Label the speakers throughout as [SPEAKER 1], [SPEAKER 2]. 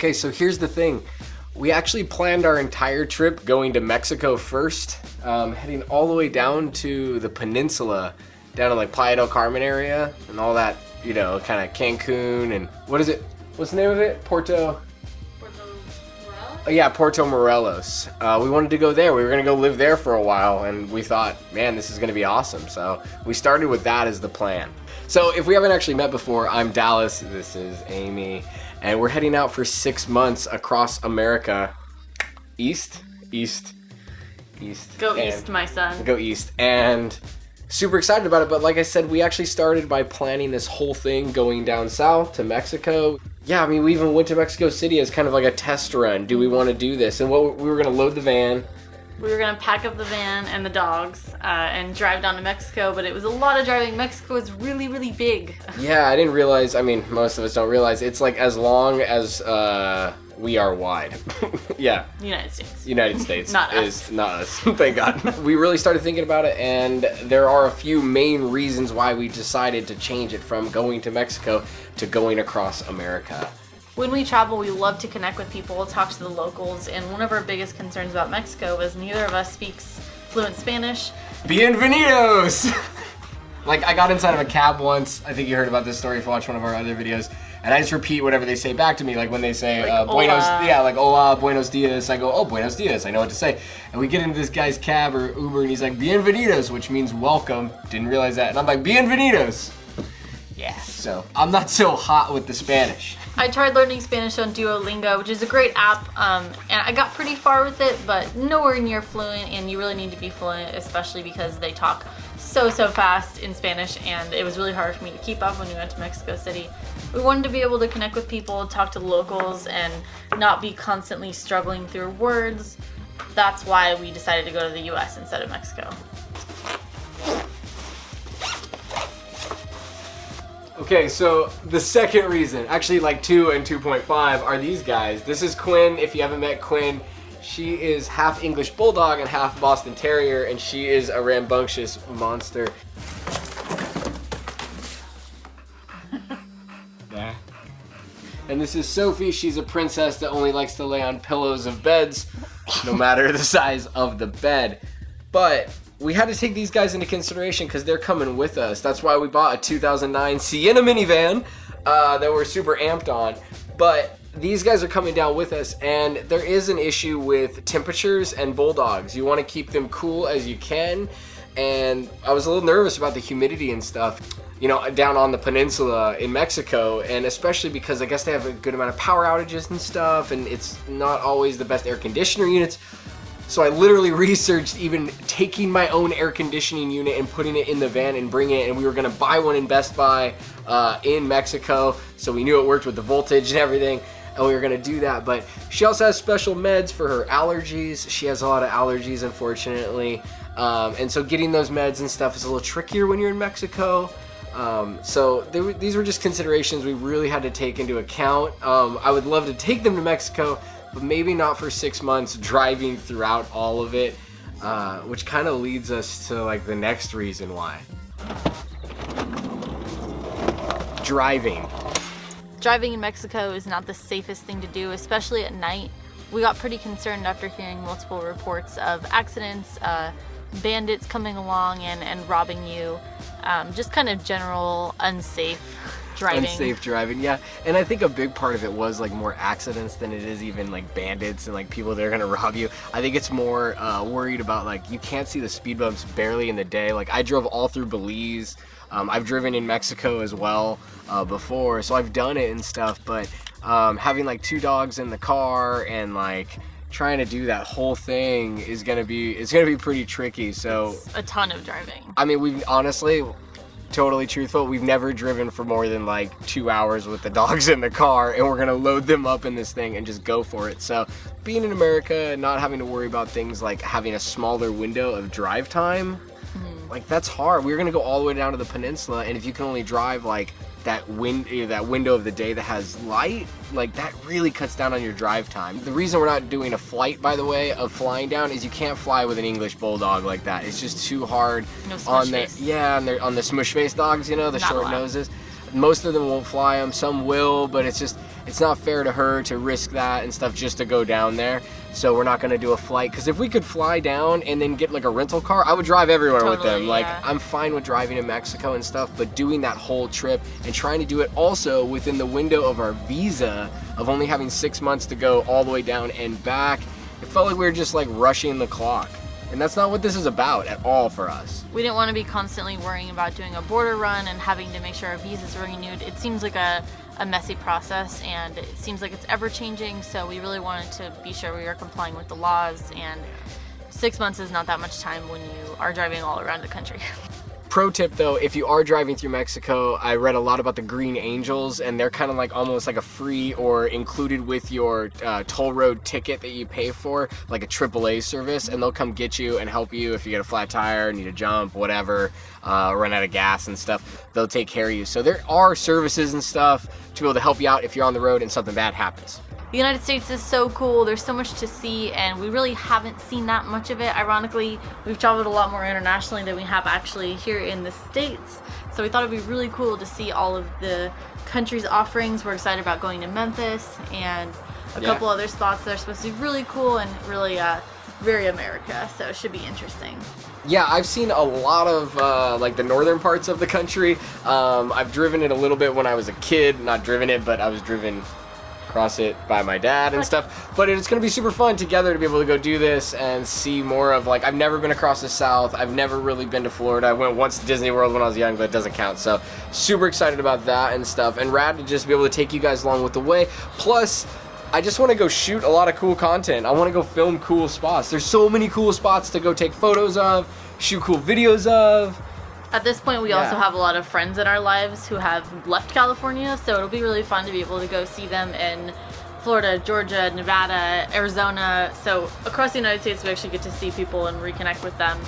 [SPEAKER 1] Okay, so here's the thing. We actually planned our entire trip going to Mexico first, heading all the way down to the peninsula, down to like Playa del Carmen area and all that, you know, kind of Cancun and what is it? What's the name of it? Puerto Morelos? Yeah, Puerto Morelos. We wanted to go there. We were going to go live there for a while, and we thought, man, this is going to be awesome. So we started with that as the plan. So if we haven't actually met before, I'm Dallas. This is Amy. And we're heading out for 6 months across America. East.
[SPEAKER 2] Go east, my son.
[SPEAKER 1] Go east. And super excited about it. But like I said, we actually started by planning this whole thing going down south to Mexico. Yeah, I mean, we even went to Mexico City as kind of like a test run. Do we want to do this? And we were going to load the van.
[SPEAKER 2] We were going to pack up the van and the dogs and drive down to Mexico, but it was a lot of driving. Mexico is really, really big.
[SPEAKER 1] Yeah, I didn't realize, I mean, most of us don't realize, it's like as long as we are wide. Yeah. United States.
[SPEAKER 2] Not us.
[SPEAKER 1] Not us, thank God. We really started thinking about it, and there are a few main reasons why we decided to change it from going to Mexico to going across America.
[SPEAKER 2] When we travel, we love to connect with people, talk to the locals, and one of our biggest concerns about Mexico is neither of us speaks fluent Spanish.
[SPEAKER 1] Bienvenidos! Like, I got inside of a cab once. I think you heard about this story if you watched one of our other videos. And I just repeat whatever they say back to me. Like when they say,
[SPEAKER 2] like,
[SPEAKER 1] buenos,
[SPEAKER 2] hola.
[SPEAKER 1] Yeah, like, hola, buenos dias. I go, oh, buenos dias. I know what to say. And we get into this guy's cab or Uber, and he's like, bienvenidos, which means welcome. Didn't realize that. And I'm like, bienvenidos. Yeah, so I'm not so hot with the Spanish.
[SPEAKER 2] I tried learning Spanish on Duolingo, which is a great app, and I got pretty far with it, but nowhere near fluent, and you really need to be fluent, especially because they talk so fast in Spanish, and it was really hard for me to keep up when we went to Mexico City. We wanted to be able to connect with people, talk to locals, and not be constantly struggling through words. That's why we decided to go to the US instead of Mexico.
[SPEAKER 1] Okay, so the second reason, actually like 2 and 2.5, are these guys. This is Quinn. If you haven't met Quinn, she is half English Bulldog and half Boston Terrier, and she is a rambunctious monster. Yeah. And this is Sophie. She's a princess that only likes to lay on pillows of beds, no matter the size of the bed. But we had to take these guys into consideration because they're coming with us. That's why we bought a 2009 Sienna minivan that we're super amped on. But these guys are coming down with us, and there is an issue with temperatures and bulldogs. You want to keep them cool as you can, and I was a little nervous about the humidity and stuff, you know, down on the peninsula in Mexico, and especially because I guess they have a good amount of power outages and stuff, and it's not always the best air conditioner units. So I literally researched even taking my own air conditioning unit and putting it in the van and bringing it, and we were gonna buy one in Best Buy in Mexico, so we knew it worked with the voltage and everything, and we were gonna do that. But she also has special meds for her allergies. She has a lot of allergies, unfortunately, and so getting those meds and stuff is a little trickier when you're in Mexico. So these were just considerations we really had to take into account. I would love to take them to Mexico, but maybe not for 6 months driving throughout all of it, which kind of leads us to like the next reason why. Driving.
[SPEAKER 2] Driving in Mexico is not the safest thing to do, especially at night. We got pretty concerned after hearing multiple reports of accidents, bandits coming along and robbing you, just kind of general unsafe driving.
[SPEAKER 1] Unsafe driving, yeah. And I think a big part of it was like more accidents than it is even like bandits and like people that are gonna rob you. I think it's more worried about like you can't see the speed bumps barely in the day. Like I drove all through Belize. I've driven in Mexico as well before, so I've done it and stuff, but having like 2 dogs in the car and like trying to do that whole thing is gonna be pretty tricky. So
[SPEAKER 2] it's a ton of driving.
[SPEAKER 1] I mean, we've honestly, totally truthful, we've never driven for more than like 2 hours with the dogs in the car, and we're gonna load them up in this thing and just go for it. So being in America and not having to worry about things like having a smaller window of drive time, like that's hard. We're gonna go all the way down to the peninsula, and if you can only drive like that window of the day that has light, like that really cuts down on your drive time. The reason we're not doing a flight, by the way, of flying down is you can't fly with an English Bulldog like that. It's just too hard.
[SPEAKER 2] No on the
[SPEAKER 1] on the smush face dogs, you know, the
[SPEAKER 2] not
[SPEAKER 1] short
[SPEAKER 2] allowed.
[SPEAKER 1] noses. Most of them won't fly them. Some will, but it's just it's not fair to her to risk that and stuff just to go down there. So we're not gonna do a flight, because if we could fly down and then get like a rental car, I would drive everywhere with them. Like, I'm fine with driving to Mexico and stuff, but doing that whole trip and trying to do it also within the window of our visa of only having 6 months to go all the way down and back, it felt like we were just like rushing the clock. And that's not what this is about at all for us.
[SPEAKER 2] We didn't want to be constantly worrying about doing a border run and having to make sure our visas were renewed. It seems like a messy process, and it seems like it's ever changing, so we really wanted to be sure we were complying with the laws, and 6 months is not that much time when you are driving all around the country.
[SPEAKER 1] Pro tip though, if you are driving through Mexico, I read a lot about the Green Angels, and they're kind of like almost like a free or included with your toll road ticket that you pay for, like a AAA service, and they'll come get you and help you if you get a flat tire, need a jump, whatever, run out of gas and stuff. They'll take care of you. So there are services and stuff to be able to help you out if you're on the road and something bad happens.
[SPEAKER 2] The United States is so cool. There's so much to see, and we really haven't seen that much of it. Ironically, we've traveled a lot more internationally than we have actually here in the States. So we thought it'd be really cool to see all of the country's offerings. We're excited about going to Memphis and a couple other spots that are supposed to be really cool and really very America. So it should be interesting.
[SPEAKER 1] Yeah, I've seen a lot of like the northern parts of the country. I've driven it a little bit when I was a kid. Not driven it, but I was driven across it by my dad and stuff. But it's gonna be super fun together to be able to go do this and see more of, like, I've never been across the South. I've never really been to Florida. I went once to Disney World when I was young, but it doesn't count. So super excited about that and stuff, and rad to just be able to take you guys along with the way. Plus, I just want to go shoot a lot of cool content. I want to go film cool spots. There's so many cool spots to go take photos of, shoot cool videos of.
[SPEAKER 2] At this point, we also have a lot of friends in our lives who have left California, so it'll be really fun to be able to go see them in Florida, Georgia, Nevada, Arizona. So across the United States, we actually get to see people and reconnect with them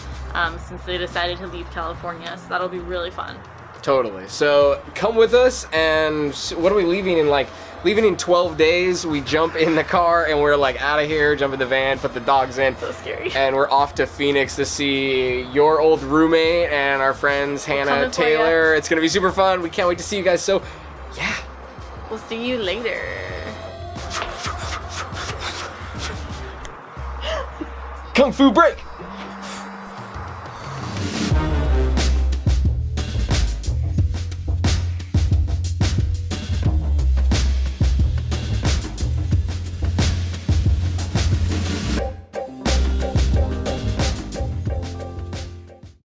[SPEAKER 2] since they decided to leave California. So that'll be really fun.
[SPEAKER 1] Totally. So come with us, and what are we leaving in, like, leaving in 12 days? We jump in the car and we're like out of here, jump in the van, put the dogs in.
[SPEAKER 2] So scary.
[SPEAKER 1] And we're off to Phoenix to see your old roommate and our friends Hannah, Taylor. It's going to be super fun. We can't wait to see you guys. So, yeah.
[SPEAKER 2] We'll see you later.
[SPEAKER 1] Kung Fu break.